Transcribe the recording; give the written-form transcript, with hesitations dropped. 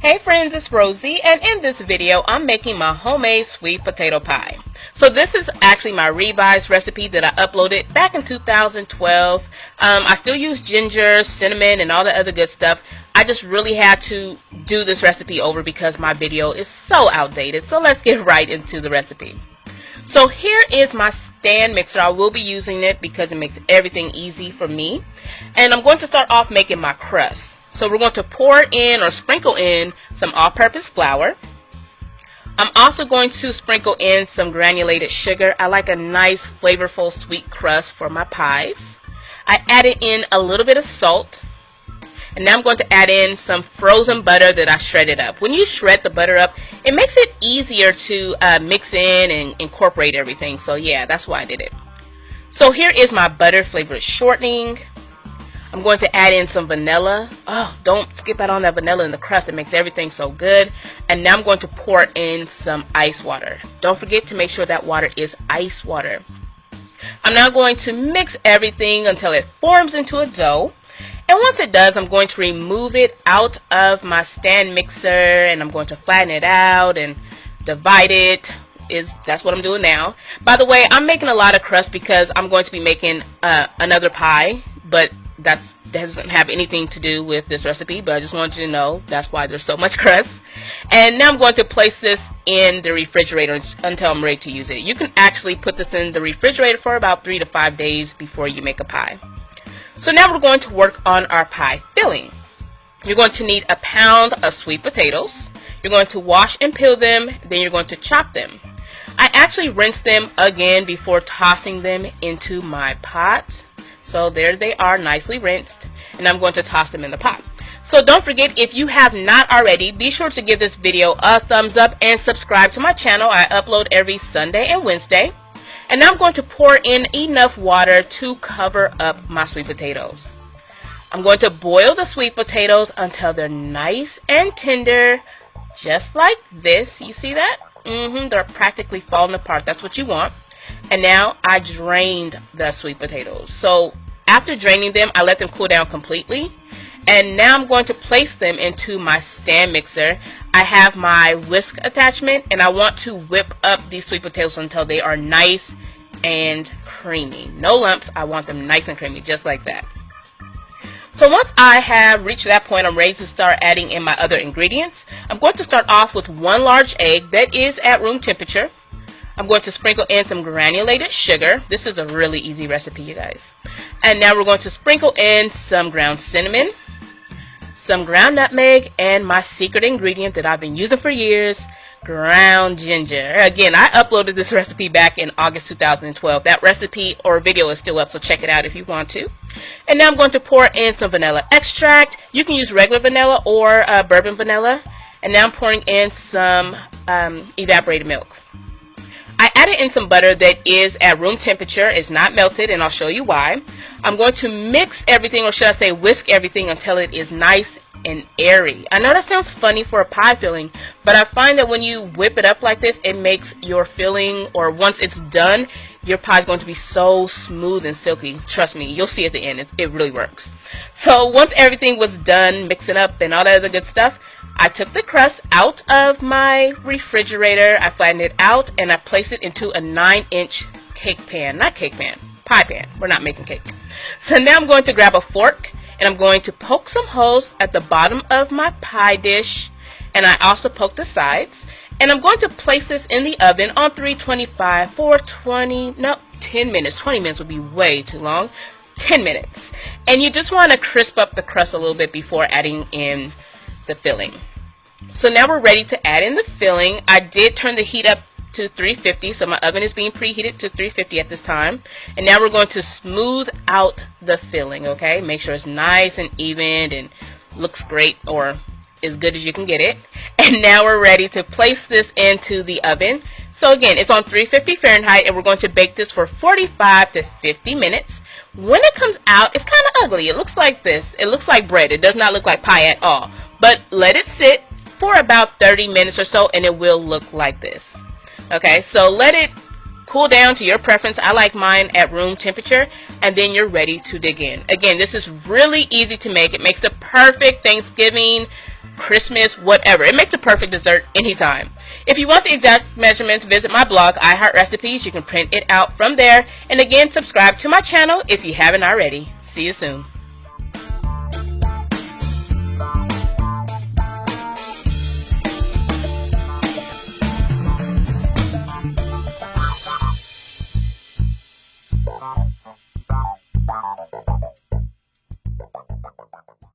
Hey friends, it's Rosie, and in this video I'm making my homemade sweet potato pie. So this is actually my revised recipe that I uploaded back in 2012. I still use ginger, cinnamon, and all the other good stuff. I just really had to do this recipe over because my video is so outdated. So let's get right into the recipe. So here is my stand mixer. I will be using it because it makes everything easy for me. And I'm going to start off making my crust. So we're going to pour in or sprinkle in some all-purpose flour. I'm also going to sprinkle in some granulated sugar. I like a nice flavorful sweet crust for my pies. I added in a little bit of salt. And now I'm going to add in some frozen butter that I shredded up. When you shred the butter up, it makes it easier to mix in and incorporate everything. So yeah, that's why I did it. So here is my butter flavored shortening. I'm going to add in some vanilla. Oh, don't skip out on that vanilla in the crust. It makes everything so good. And now I'm going to pour in some ice water. Don't forget to make sure that water is ice water. I'm now going to mix everything until it forms into a dough. And once it does, I'm going to remove it out of my stand mixer and I'm going to flatten it out and divide it. That's what I'm doing now. By the way, I'm making a lot of crust because I'm going to be making another pie, but that doesn't have anything to do with this recipe, but I just wanted you to know that's why there's so much crust. And now I'm going to place this in the refrigerator until I'm ready to use it. You can actually put this in the refrigerator for about 3 to 5 days before you make a pie. So now we're going to work on our pie filling. You're going to need a pound of sweet potatoes. You're going to wash and peel them, then you're going to chop them. I actually rinse them again before tossing them into my pot. So there they are, nicely rinsed, and I'm going to toss them in the pot. So don't forget, if you have not already, be sure to give this video a thumbs up and subscribe to my channel. I upload every Sunday and Wednesday. And now I'm going to pour in enough water to cover up my sweet potatoes. I'm going to boil the sweet potatoes until they're nice and tender, just like this. You see that? They're practically falling apart. That's what you want. And now I drained the sweet potatoes. So after draining them, I let them cool down completely. And now I'm going to place them into my stand mixer. I have my whisk attachment and I want to whip up these sweet potatoes until they are nice and creamy. No lumps. I want them nice and creamy, just like that. So once I have reached that point, I'm ready to start adding in my other ingredients. I'm going to start off with 1 large egg that is at room temperature. I'm going to sprinkle in some granulated sugar. This is a really easy recipe, you guys. And now we're going to sprinkle in some ground cinnamon, some ground nutmeg, and my secret ingredient that I've been using for years, ground ginger. Again, I uploaded this recipe back in August 2012. That recipe or video is still up, so check it out if you want to. And now I'm going to pour in some vanilla extract. You can use regular vanilla or bourbon vanilla. And now I'm pouring in some evaporated milk. I added in some butter that is at room temperature. It's not melted, and I'll show you why. I'm going to mix everything, or should I say whisk everything, until it is nice and airy. I know that sounds funny for a pie filling, but I find that when you whip it up like this, it makes your filling, or once it's done, your pie is going to be so smooth and silky. Trust me, you'll see at the end. It really works. So once everything was done, mixing up and all that other good stuff, I took the crust out of my refrigerator, I flattened it out, and I placed it into a 9-inch cake pan. Not cake pan, pie pan. We're not making cake. So now I'm going to grab a fork, and I'm going to poke some holes at the bottom of my pie dish, and I also poke the sides. And I'm going to place this in the oven on 325 for 10 minutes. 20 minutes would be way too long. 10 minutes. And you just want to crisp up the crust a little bit before adding in the filling. So now we're ready to add in the filling. I did turn the heat up to 350, so my oven is being preheated to 350 at this time. And now we're going to smooth out the filling, okay? Make sure it's nice and even and looks great, or as good as you can get it. And now we're ready to place this into the oven. So again, it's on 350 Fahrenheit, and we're going to bake this for 45 to 50 minutes. When it comes out, it's kind of ugly. It looks like this. It looks like bread. It does not look like pie at all. But let it sit for about 30 minutes or so, and it will look like this. Okay, so let it cool down to your preference. I like mine at room temperature, and then you're ready to dig in. Again, this is really easy to make. It makes the perfect Thanksgiving Christmas, whatever. It makes a perfect dessert anytime. If you want the exact measurements, visit my blog, iHeartRecipes. You can print it out from there. And again, subscribe to my channel if you haven't already. See you soon.